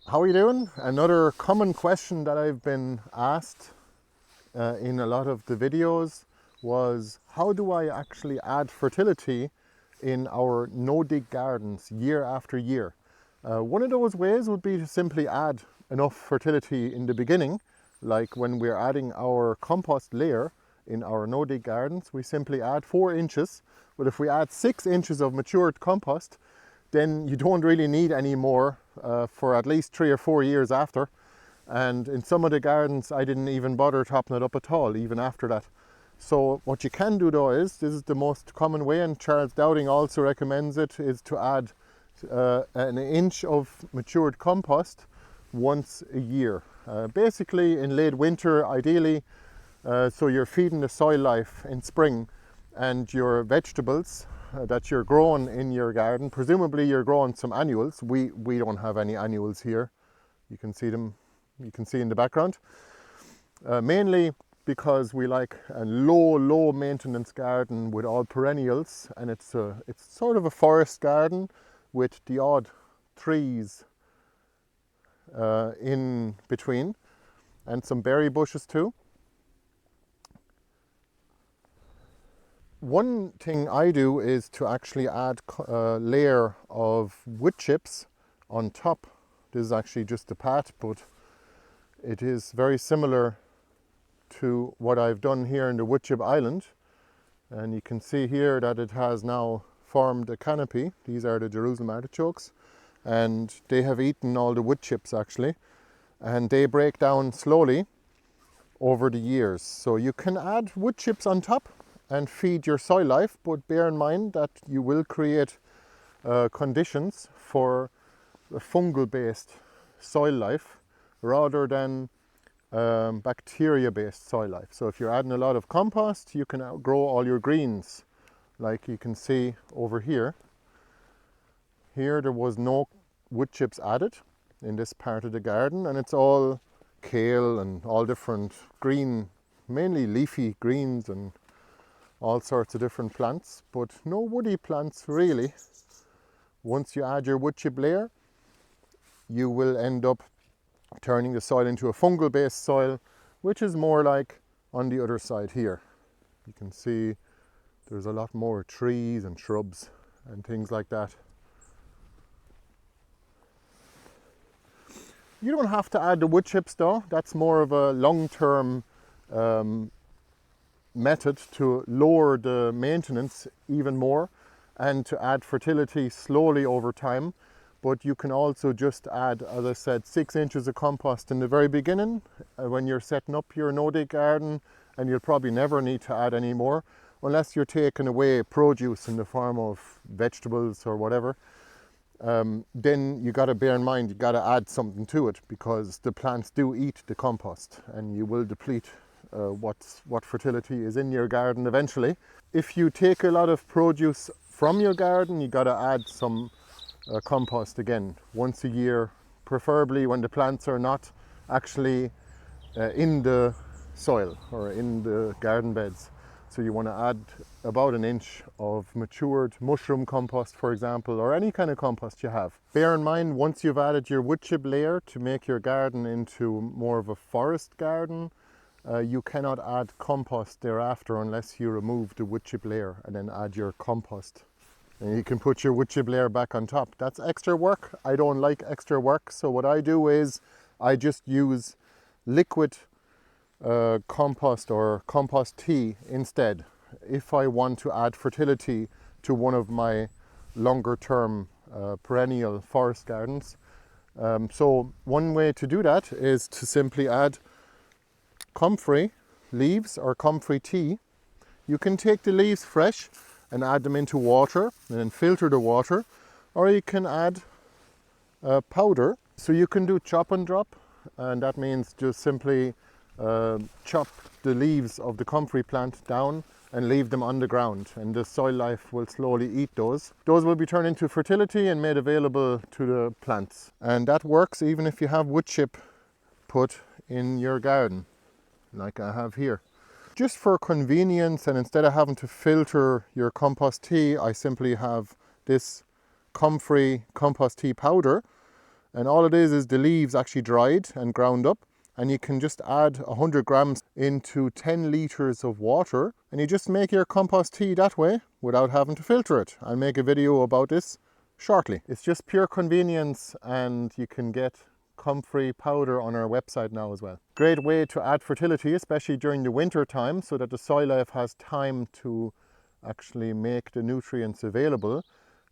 How are you doing? Another common question that I've been asked in a lot of the videos was, how do I actually add fertility in our no-dig gardens year after year? One of those ways would be to simply add enough fertility in the beginning, like when we're adding our compost layer in our no-dig gardens, we simply add 4 inches. But if we add 6 inches of matured compost, then you don't really need any more for at least 3 or 4 years after. And in some of the gardens, I didn't even bother topping it up at all, even after that. So what you can do though is, this is the most common way, and Charles Dowding also recommends it, is to add an inch of matured compost once a year. Basically in late winter, ideally, so you're feeding the soil life in spring, and your vegetables that you're growing in your garden, presumably you're growing some annuals. We don't have any annuals here. You can see them, you can see in the background. Mainly because we like a low maintenance garden with all perennials, and it's sort of a forest garden with the odd trees in between, and some berry bushes too. One thing I do is to actually add a layer of wood chips on top. This is actually just a pat, but it is very similar to what I've done here in the wood chip island. And you can see here that it has now formed a canopy. These are the Jerusalem artichokes, and they have eaten all the wood chips actually, and they break down slowly over the years. So you can add wood chips on top and feed your soil life, but bear in mind that you will create conditions for a fungal based soil life rather than bacteria based soil life. So if you're adding a lot of compost, you can grow all your greens, like you can see over here. Here there was no wood chips added in this part of the garden, and it's all kale and all different green, mainly leafy greens and all sorts of different plants, but no woody plants really. Once you add your wood chip layer, you will end up turning the soil into a fungal based soil, which is more like on the other side here. You can see there's a lot more trees and shrubs and things like that. You don't have to add the wood chips though. That's more of a long-term method to lower the maintenance even more and to add fertility slowly over time. But you can also just add, as I said, 6 inches of compost in the very beginning when you're setting up your no-dig garden, and you'll probably never need to add any more unless you're taking away produce in the form of vegetables or whatever. Then you got to bear in mind, you got to add something to it, because the plants do eat the compost and you will deplete what fertility is in your garden eventually. If you take a lot of produce from your garden, you got to add some compost again once a year, preferably when the plants are not actually in the soil or in the garden beds. So you want to add about an inch of matured mushroom compost, for example, or any kind of compost you have. Bear in mind, once you've added your wood chip layer to make your garden into more of a forest garden, you cannot add compost thereafter unless you remove the wood chip layer and then add your compost. And you can put your wood chip layer back on top. That's extra work. I don't like extra work, so what I do is I just use liquid compost or compost tea instead if I want to add fertility to one of my longer term perennial forest gardens. So one way to do that is to simply add comfrey leaves or comfrey tea. You can take the leaves fresh and add them into water and then filter the water, or you can add powder. So you can do chop and drop, and that means just simply chop the leaves of the comfrey plant down and leave them on the ground, and the soil life will slowly eat those. Those will be turned into fertility and made available to the plants. And that works even if you have wood chip put in your garden, like I have here. Just for convenience, and instead of having to filter your compost tea, I simply have this comfrey compost tea powder, And all it is the leaves actually dried and ground up, and you can just add 100 grams into 10 litres of water, and you just make your compost tea that way without having to filter it. I'll make a video about this shortly. It's just pure convenience, and you can get comfrey powder on our website now as well. Great way to add fertility, especially during the winter time, so that the soil life has time to actually make the nutrients available.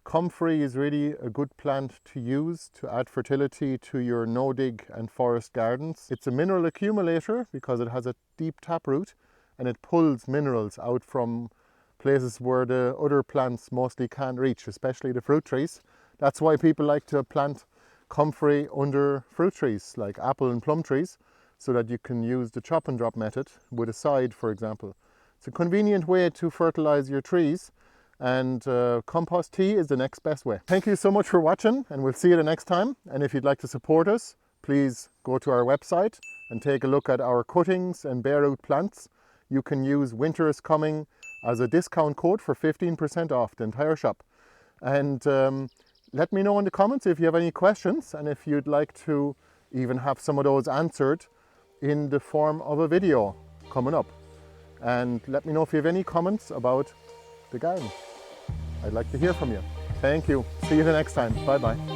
Comfrey is really a good plant to use to add fertility to your no-dig and forest gardens. It's a mineral accumulator because it has a deep taproot, and it pulls minerals out from places where the other plants mostly can't reach, especially the fruit trees. That's why people like to plant comfrey under fruit trees like apple and plum trees, so that you can use the chop and drop method with a side, for example. It's a convenient way to fertilize your trees, and compost tea is the next best way. Thank you so much for watching, and we'll see you the next time. And if you'd like to support us, please go to our website and take a look at our cuttings and bare root plants. You can use Winter is Coming as a discount code for 15% off the entire shop. And let me know in the comments if you have any questions, and if you'd like to even have some of those answered in the form of a video coming up. And let me know if you have any comments about the garden. I'd like to hear from you. Thank you. See you the next time. Bye bye.